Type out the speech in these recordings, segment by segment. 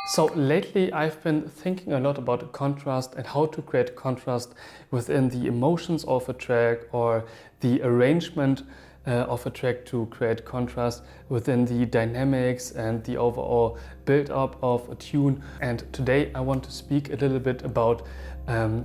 So lately I've been thinking a lot about contrast and how to create contrast within the emotions of a track or the arrangement of a track to create contrast within the dynamics and the overall build-up of a tune. And today I want to speak a little bit about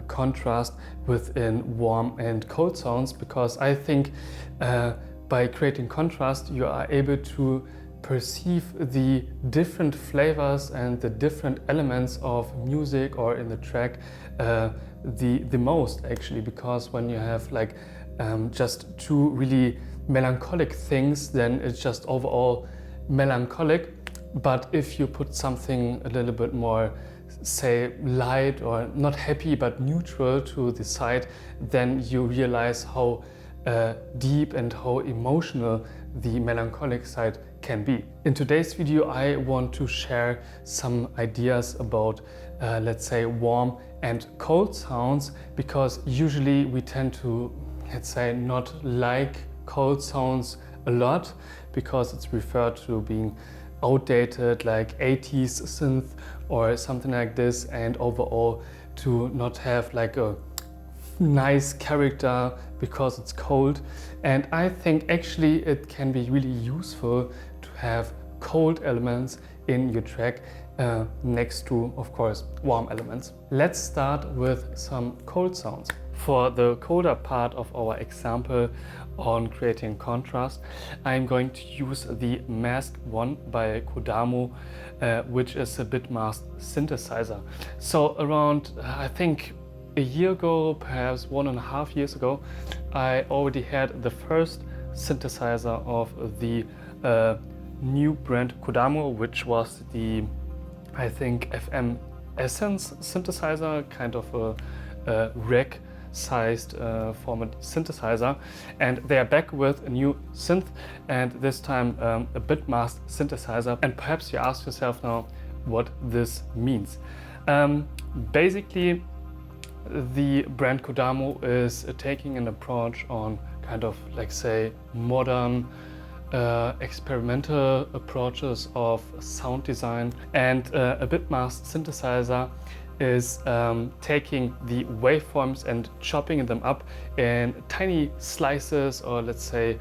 contrast within warm and cold sounds, because I think by creating contrast you are able to perceive the different flavors and the different elements of music or in the track the most, actually, because when you have like just two really melancholic things, then it's just overall melancholic. But if you put something a little bit more, say, light or not happy but neutral to the side, then you realize how deep and how emotional the melancholic side can be. In today's video I want to share some ideas about let's say warm and cold sounds, because usually we tend to, let's say, not like cold sounds a lot because it's referred to being outdated, like 80s synth or something like this, and overall to not have like a nice character because it's cold. And I think actually it can be really useful to have cold elements in your track next to, of course, warm elements. Let's start with some cold sounds. For the colder part of our example on creating contrast, I'm going to use the Masked One by Kodamo, which is a bitmasked synthesizer. So around, I think, a year ago, perhaps 1.5 years ago, I already had the first synthesizer of the new brand Kodamo, which was the, I think, FM Essence synthesizer, kind of a rack-sized format synthesizer. And they are back with a new synth, and this time a bitmasked synthesizer. And perhaps you ask yourself now what this means. Basically, the brand Kodamo is taking an approach on kind of, like, say, modern experimental approaches of sound design, and a bitmasked synthesizer is taking the waveforms and chopping them up in tiny slices, or let's say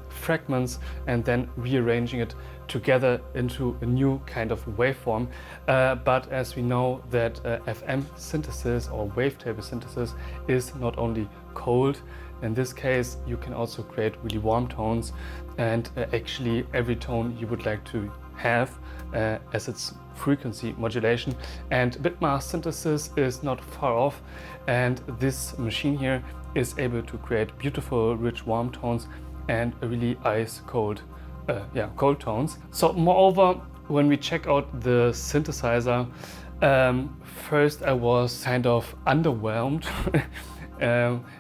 fragments, and then rearranging it together into a new kind of waveform. But as we know that FM synthesis or wavetable synthesis is not only cold, in this case you can also create really warm tones, and actually every tone you would like to have as its frequency modulation. And bitmasked synthesis is not far off, and this machine here is able to create beautiful rich warm tones and a really ice cold cold tones. So moreover, when we check out the synthesizer, first I was kind of underwhelmed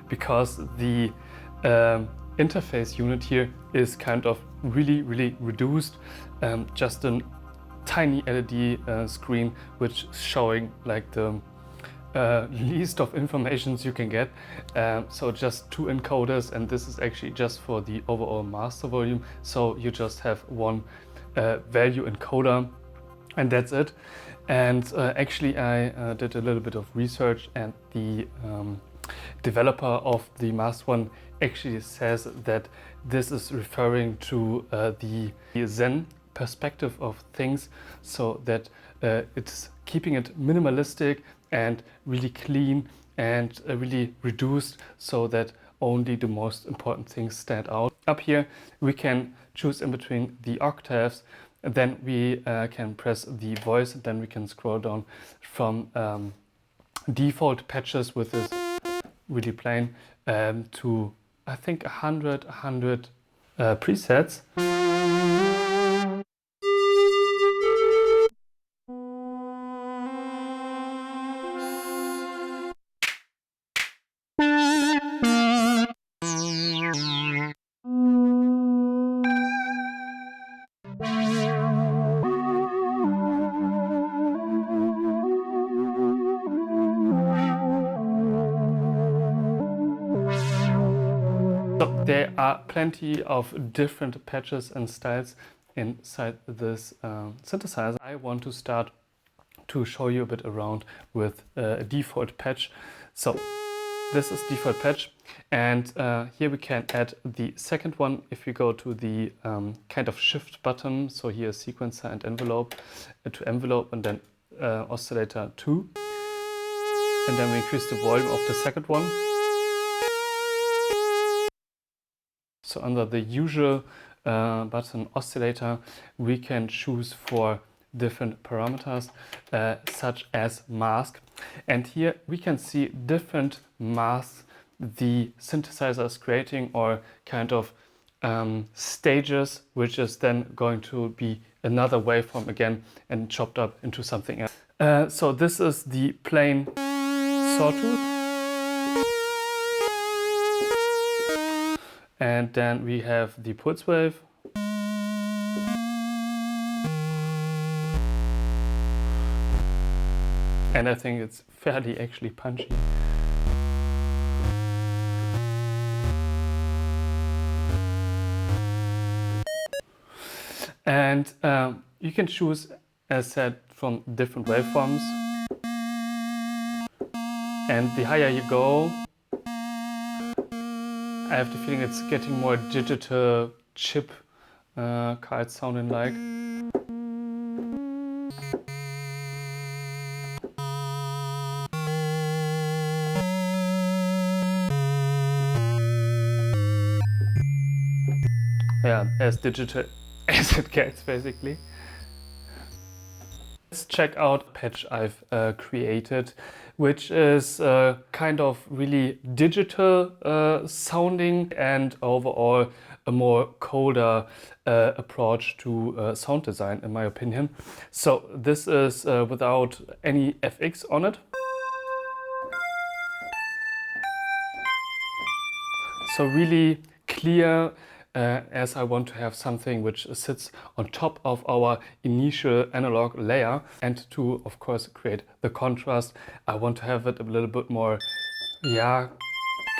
because the interface unit here is kind of really reduced, just a tiny LED screen which is showing like the least of informations you can get. So just two encoders, and this is actually just for the overall master volume. So you just have one value encoder, and that's it. And actually I did a little bit of research, and the developer of the Masked One actually says that this is referring to the Zen perspective of things, so that it's keeping it minimalistic and really clean and really reduced so that only the most important things stand out. Up here we can choose in between the octaves, and then we can press the voice, and then we can scroll down from default patches with this really plain to I think 100 presets. So there are plenty of different patches and styles inside this synthesizer. I want to start to show you a bit around with a default patch. So this is default patch, and here we can add the second one if we go to the kind of shift button. So here sequencer and envelope, to envelope, and then oscillator 2, and then we increase the volume of the second one. So under the usual button oscillator, we can choose for different parameters such as mask, and here we can see different masks the synthesizer is creating, or kind of stages, which is then going to be another waveform again and chopped up into something else. So this is the plain sawtooth, and then we have the pulse wave, and I think it's fairly actually punchy. And you can choose, as said, from different waveforms, and the higher you go, I have the feeling it's getting more digital chip card sounding like. Yeah, as digital as it gets, basically. Let's check out a patch I've created, which is kind of really digital sounding, and overall a more colder approach to sound design, in my opinion. So this is without any FX on it. So really clear, as I want to have something which sits on top of our initial analog layer, and to of course create the contrast, I want to have it a little bit more, yeah,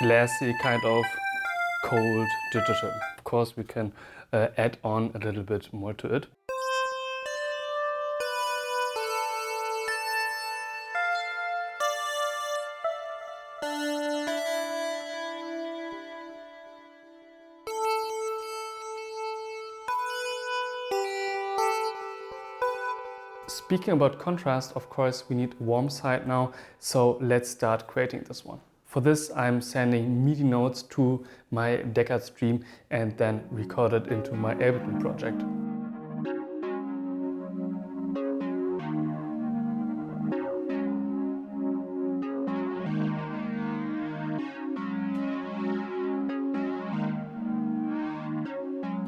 glassy, kind of cold digital. Of course we can add on a little bit more to it. Speaking about contrast, of course, we need warm side now, so let's start creating this one. For this, I'm sending MIDI notes to my Deckard stream and then record it into my Ableton project.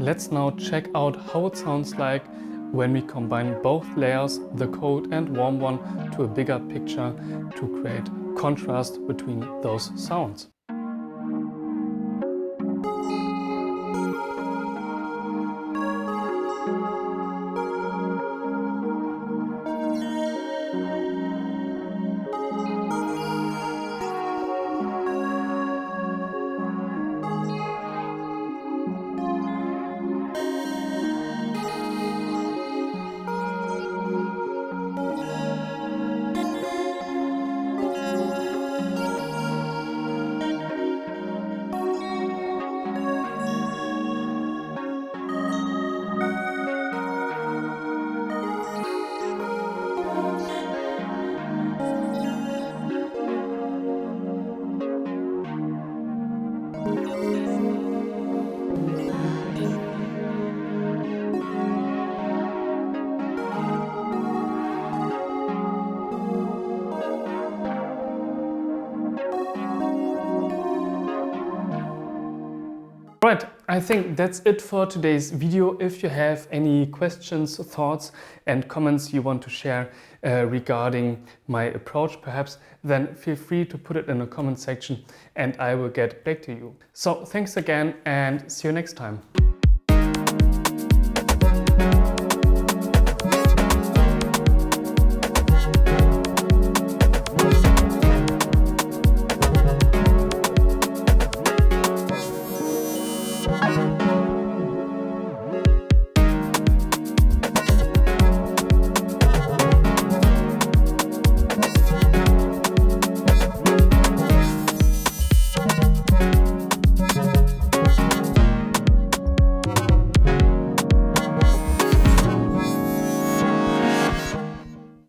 Let's now check out how it sounds like when we combine both layers, the cold and warm one, to a bigger picture to create contrast between those sounds. Right, I think that's it for today's video. If you have any questions, thoughts and comments you want to share regarding my approach perhaps, then feel free to put it in the comment section and I will get back to you. So thanks again and see you next time.